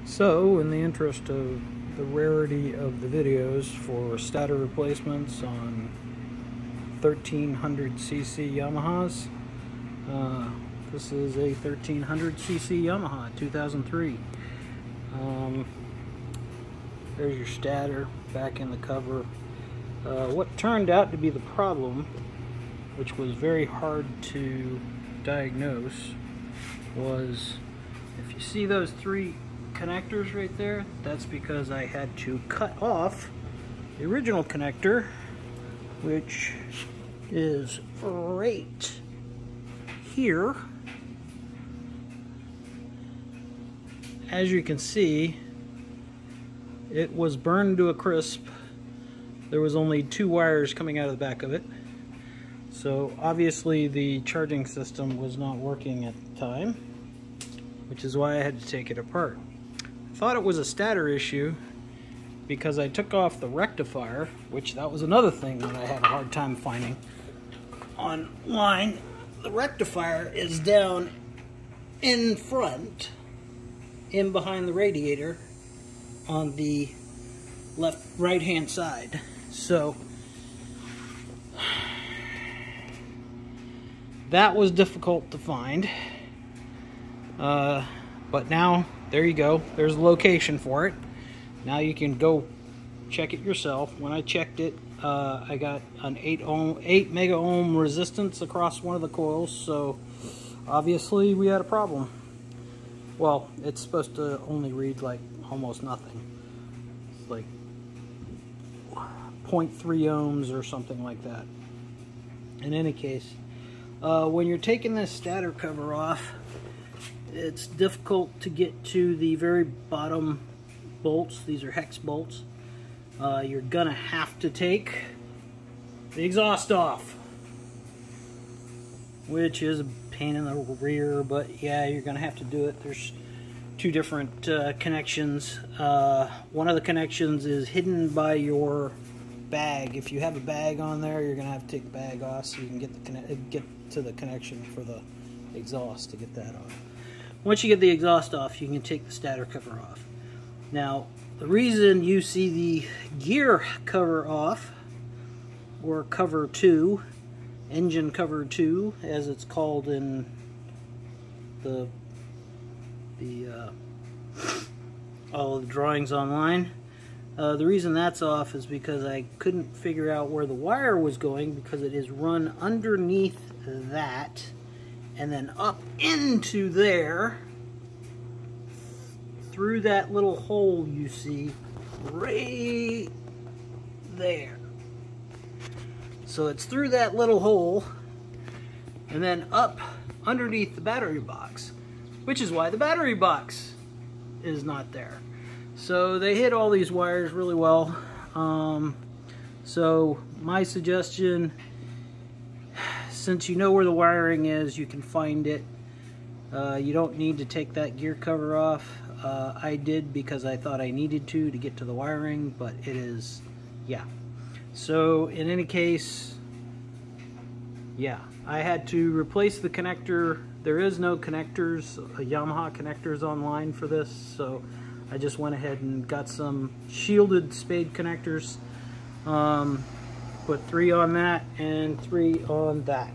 So, in the interest of the rarity of the videos for stator replacements on 1300cc Yamahas, this is a 1300cc Yamaha 2003. There's your stator back in the cover. What turned out to be the problem, which was very hard to diagnose, was if you see those three connectors right there, that's because I had to cut off the original connector, which is right here. As you can see, it was burned to a crisp. There was only two wires coming out of the back of it, so obviously the charging system was not working at the time, which is why I had to take it apart. I thought it was a stator issue because I took off the rectifier, which that was another thing that I had a hard time finding online. The rectifier is down in front, in behind the radiator on the right hand side. So that was difficult to find, but now there you go, there's a location for it. Now you can go check it yourself. When I checked it, I got an 8 mega ohm resistance across one of the coils, so obviously we had a problem. Well, it's supposed to only read like almost nothing. It's like 0.3 ohms or something like that. In any case, when you're taking this stator cover off, it's difficult to get to the very bottom bolts. These are hex bolts. You're gonna have to take the exhaust off, which is a pain in the rear, but yeah, you're gonna have to do it. There's two different connections. One of the connections is hidden by your bag. If you have a bag on there, you're gonna have to take the bag off so you can get to the connection for the exhaust to get that off. Once you get the exhaust off, you can take the stator cover off. Now, the reason you see the gear cover off, or cover 2, engine cover 2, as it's called in all of the drawings online, the reason that's off is because I couldn't figure out where the wire was going, because it is run underneath that and then up into there through that little hole you see right there. So it's through that little hole and then up underneath the battery box, which is why the battery box is not there. So they hit all these wires really well. So my suggestion, since you know where the wiring is, you can find it. You don't need to take that gear cover off. I did because I thought I needed to get to the wiring, but it is, yeah. So in any case, yeah, I had to replace the connector. There is no connectors, Yamaha connectors online for this, so I just went ahead and got some shielded spade connectors. Put 3 on that and 3 on that.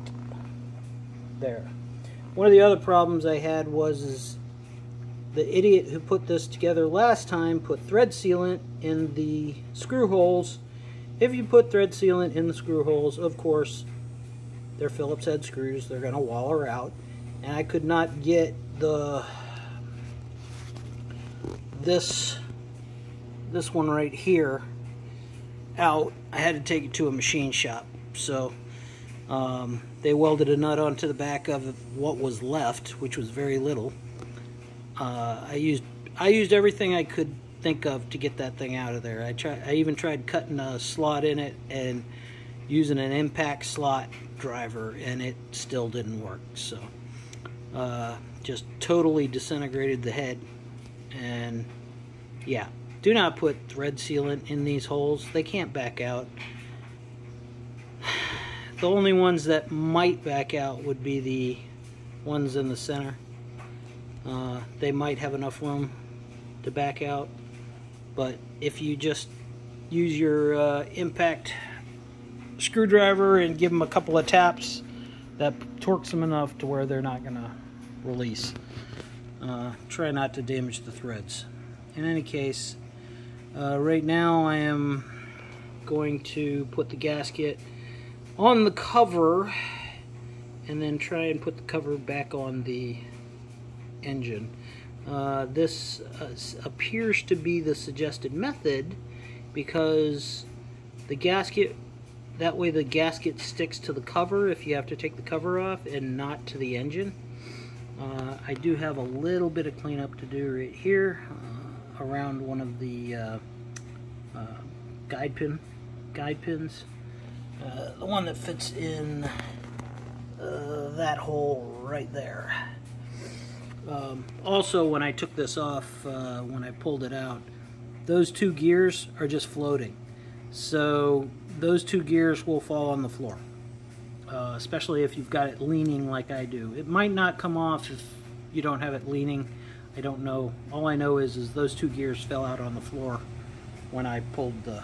There. One of the other problems I had was the idiot who put this together last time put thread sealant in the screw holes. If you put thread sealant in the screw holes, of course, they're Phillips head screws. They're going to waller out. And I could not get this one right here out. I had to take it to a machine shop. So they welded a nut onto the back of what was left, which was very little. I used everything I could think of to get that thing out of there. I even tried cutting a slot in it and using an impact slot driver, and it still didn't work. So just totally disintegrated the head. And yeah, do not put thread sealant in these holes. They can't back out. The only ones that might back out would be the ones in the center. They might have enough room to back out. But if you just use your impact screwdriver and give them a couple of taps, that torques them enough to where they're not going to release. Try not to damage the threads. In any case, right now I am going to put the gasket on the cover and then try and put the cover back on the engine. This appears to be the suggested method because the gasket, that way the gasket sticks to the cover if you have to take the cover off and not to the engine. I do have a little bit of cleanup to do right here around one of the guide pins. The one that fits in that hole right there. Also, when I took this off, when I pulled it out, those two gears are just floating. So those two gears will fall on the floor, especially if you've got it leaning like I do. It might not come off if you don't have it leaning. I don't know. All I know is those two gears fell out on the floor when I pulled the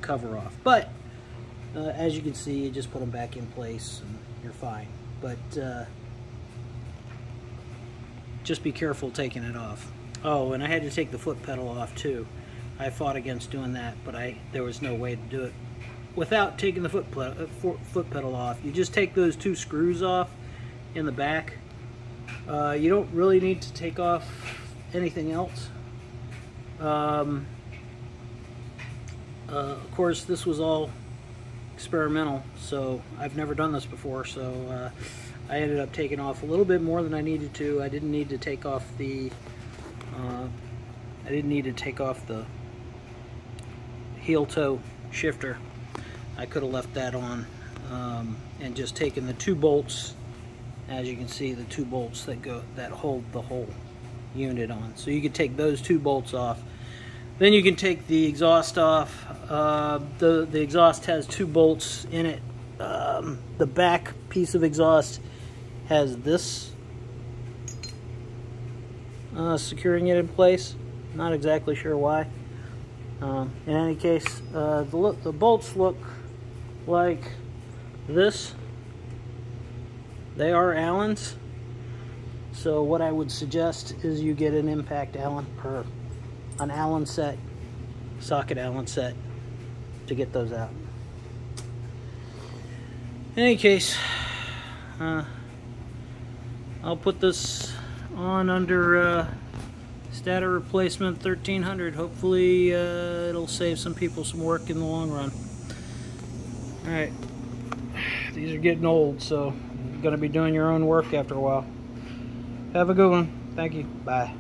cover off. But as you can see, you just put them back in place and you're fine. But just be careful taking it off. Oh, and I had to take the foot pedal off too. I fought against doing that, but there was no way to do it without taking the foot pedal off. You just take those two screws off in the back. You don't really need to take off anything else. Of course, this was all experimental, so I've never done this before, so I ended up taking off a little bit more than I needed to. I didn't need to take off the heel toe shifter. I could have left that on and just taken the two bolts. As you can see, the two bolts that hold the whole unit on. So you could take those two bolts off. Then you can take the exhaust off. The exhaust has two bolts in it. The back piece of exhaust has this securing it in place. Not exactly sure why. In any case, the bolts look like this. They are Allen's. So what I would suggest is you get an impact Allen, or an Allen set, socket Allen set, to get those out. In any case, I'll put this on under stator replacement 1300. Hopefully it'll save some people some work in the long run. Alright, these are getting old, so you're going to be doing your own work after a while. Have a good one. Thank you. Bye.